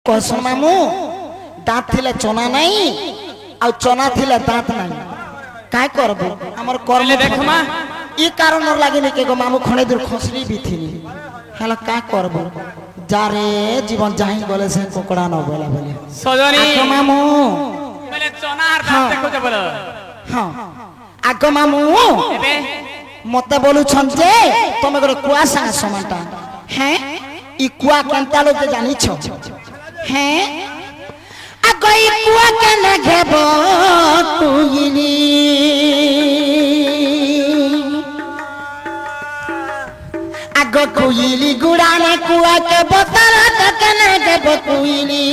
कहसन मामू दांत थिले चना नहीं आ चना थिले दांत नहीं काय करबो हमर कर्म देख मां ई कारण न लागिनी के गो मामू खणे दूर खसरी भी थिनी हला का करबो जा रे जीवन जाहि गले से कोकड़ा न बोला बोले सजनी आगो मामू बोले चना आर दांत खोजे बोलो हां आगो मामू एबे मते बोलु छन जे तमे गरे कुआ संग समानता हैं ई कुआ केनता लोग जे जानि छ हैं आगो ई कुआ केने घेबो तुइली आगो कुइली गुड़ाने कुआ के बोतल केने घेबो कुइली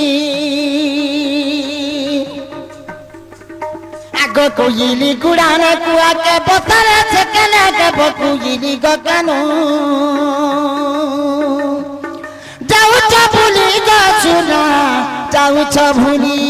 आगो कुइली गुड़ाने कुआ के बोतल केने घेबो कुइली गगनो जाऊ छ भूली ग सुना जाऊ छ भूली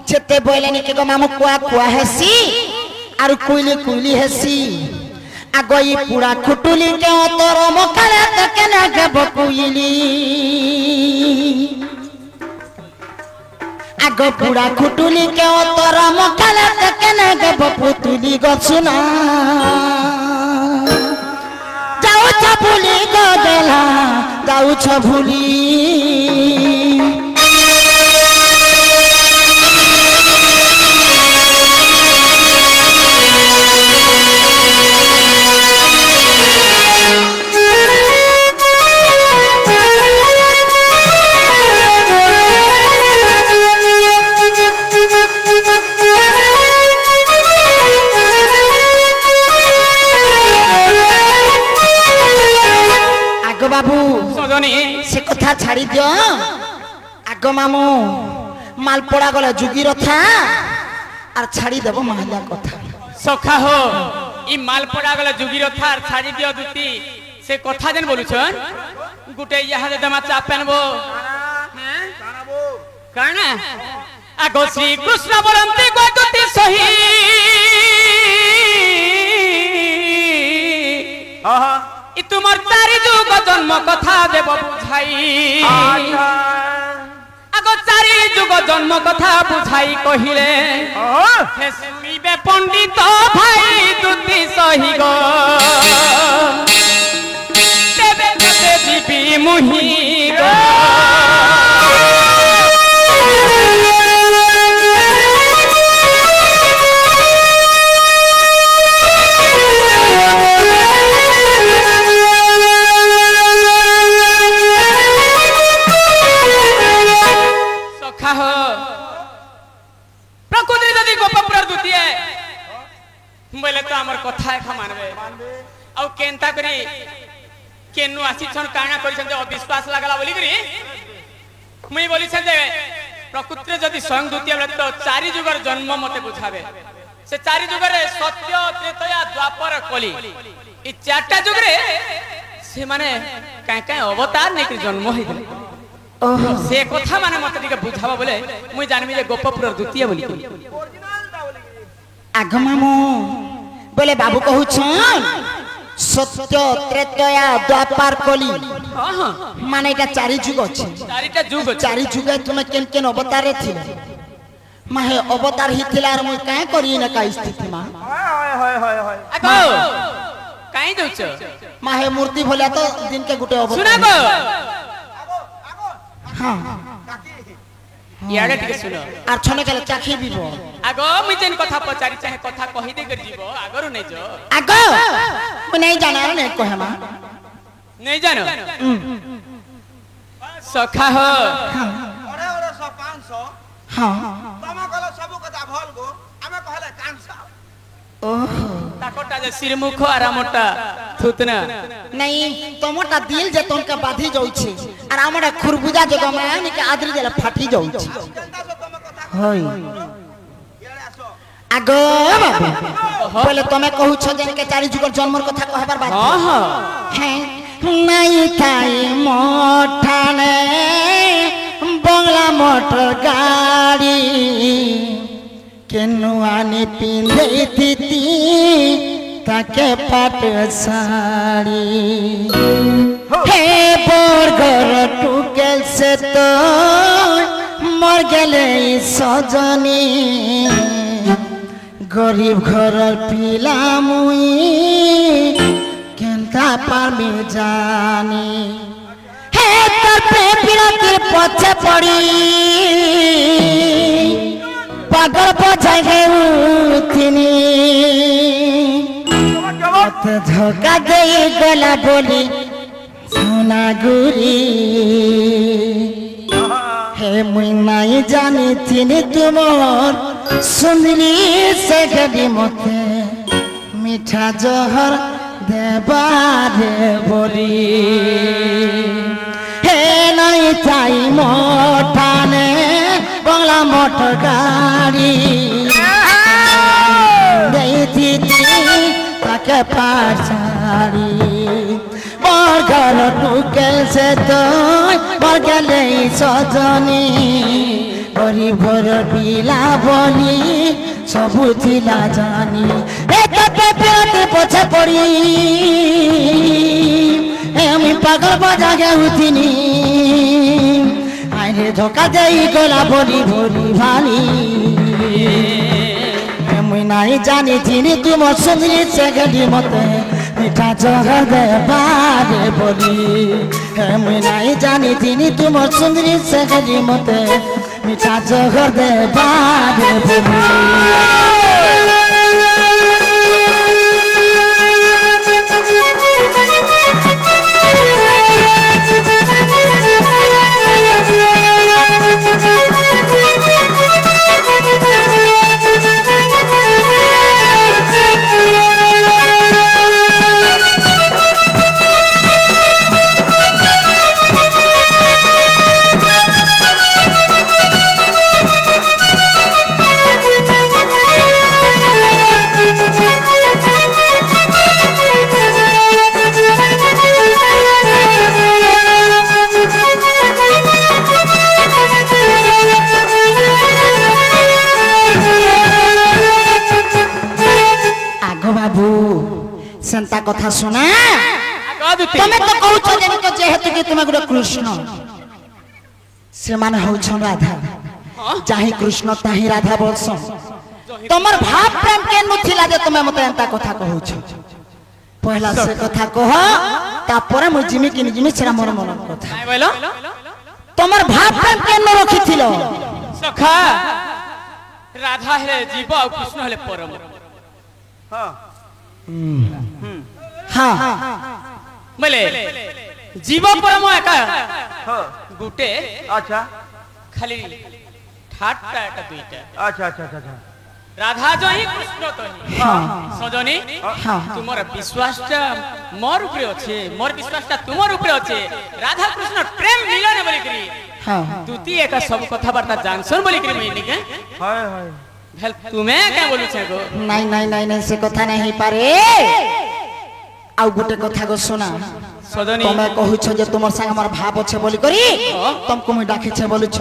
चेते बोलेनी के गो मामू कुआ कुआ हेसी आरु कुइली कुइली हेसी आगो ई पूरा खुटुली के तोर मकाले त केना के बकुइली आगो पूरा खुटुली के तोर मकाले त केना के बपुतुली गछुना जाऊ छ भूली गो गेला जाऊ छ भूली बाबू से कथा छाड़ी दियो आगो मामू मालपोड़ा गला जुगी रथा और छाड़ी देबो महला कथा सखा हो ई मालपोड़ा गला जुगी रथा और छाड़ी दियो दुती से कथा जन बोलु छन गुटे यहा दे दमा चा पेनबो हैं काना आगो श्री कृष्ण बरंती गो दुती सही आहा इ तुमर चारि जुग जन्म कथा देव बुझाई आगो चारि जुग जन्म कथा बुझाई कहिले हे सुनिबे पंडित भाई दुती सही गो देबे कते जीवी मुही गो प्रकृति यदि गोपपुर दुतिए बोले तो हमर कथा एखा मानबे आ केनता करी केनु आसी छन काना करी छन जे अविश्वास लागला बोली करी मुई बोली छन जे प्रकृति यदि स्वयं दुतिए बोले तो चारि जुगर जन्म मते बुझाबे से चारि जुगरे सत्य त्रेतया द्वापर कली इ चारटा जुगरे से माने काई काई अवतार नै कर जन्म होई से कथा माने मते दिके बुझाबा बोले मुई जानबी जे गोपपुर द्वितीय बोली आगो मामू बोले बाबू कहू छन सत्य त्रेतया द्वापर कली हां हां माने एटा चारि जुग अछि चारिटा जुग अछि चारि जुगे तुमे केन केन अवतार रे थिले माहे अवतार ही थिला रे मुई काहे करी न का स्थिति मा हाय आगो काई दोछ माहे मूर्ति भोला तो दिन के गुटे अवतार सुना गो हां याडे ठीक सुनो आर छने केले चाखी बिबो आगो मुई जेन कथा पचारी चाहे कथा कहि दे कर जीवो आगरो नै जो आगो मु नै जाना नै कहे मा नै जानो सखा हो अरे अरे 500 हां तमा कहले सब कथा भल गो हमें कहले कांसा ओहो ताकोटा जे सिरमुख आरामटा थुतना नहीं तमोटा दिल जे तनका बाधी जाउछ आर हमरा खुरबुजा जे गमानी के आदरी जेला फाटी जाउछ होय आगो बाबू बोले तमे कहू छ जे के चारि जुगर जन्मर कथा कहबार बात हां हां है नहीं थाई मोठाने बंगला मोटर गाड़ी केनु आनी पिंधे थी ताके पाट साड़ी हे बरगर टुकेल से तो मर गले सजनी गरीब घर पिला मुई केंता पारमी जानी हे तर पे पिरातिर पछे पड़ी पागल बजाय गउथिनी मत धोखा दे गला बोली सोना गुरी हे मुई नाई जानी थिनी तुमर सुंदरी से गली मते मीठा जहर देबारे बोली हे नाई थाई मोठाने बंगला मोटर गाड़ी देती ताके पाछाड़ी बरगर टुकेल से तो बरगले सजनी गरीब घर पिला बनी सबु थिला जानी एक पेटे पछे पड़ी আমি পাগল বাজা গেউথিনি আইরে ধোকা দেই গলা বলি ভরি ভালি মুই নাই জানি চিনি তোমার সুন্দরী সে গলি মতে মিঠা জহর দে বারে বলি মুই নাই জানি চিনি তোমার সুন্দরী সে গলি মতে মিঠা জহর দে বারে বলি सेंता कथा सुना तमे तो कहू छ जे जेहेतु कि तुमे गुड कृष्ण से माने हो छ राधा जाहि कृष्ण ताहि राधा बोलस तमर भाव प्रेम के नुथिला जे तुमे मते एंता कथा कहू छ पहला से कथा कह ता परे मु जिमि कि जिमि छरा मोर मन कथा काय बोलो तमर भाव प्रेम के न रखिथिलो सखा राधा हे जीव और कृष्ण हे परम हां हाँ बोले जीव परम एका गुटे अच्छा खाली ठाटटा एटा दुईटा अच्छा अच्छा अच्छा राधा जो ही कृष्ण तो ही हाँ सजनी हाँ तुमर विश्वासटा मोर ऊपर अछि मोर विश्वासटा तुमर ऊपर अछि राधा कृष्ण प्रेम मिलन बोली करी हाँ तुती एका सब कथा वार्ता जानसन बोली करी मैनी के हाय हाय हेल्प तुम्हें क्या बोलू छे गो नहीं नहीं नहीं नहीं से कथा नहीं पारे आउ गुटे कथा गो सुना सजनी तमे कहू छ जे तुमर संग हमर भाव छे बोली करी तुमको मैं डाके छे बोलू छ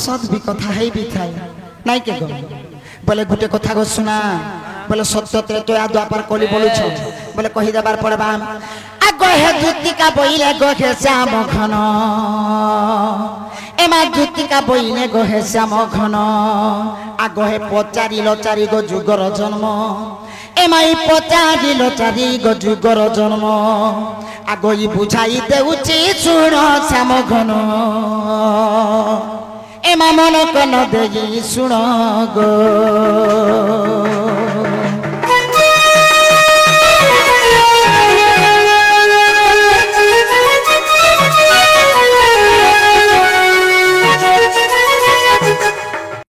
सद भी कथा है भी थाई नहीं के गो बोले गुटे कथा गो सुना बोले सत्य ते तो या द्वापर कोली बोलू छ बोले कहि देबार पड़बा आगो हे जुतिका बोइले गो के श्याम घन एमा जुतिका बोइले गो हे श्याम घन आगो हे पचारिलो चारि गो जुगर जन्म एमाई पचारिलो चारि गो जुगर जन्म आगो इ बुझाई देउची सुन श्याम घन एमा मन कन देई सुन गो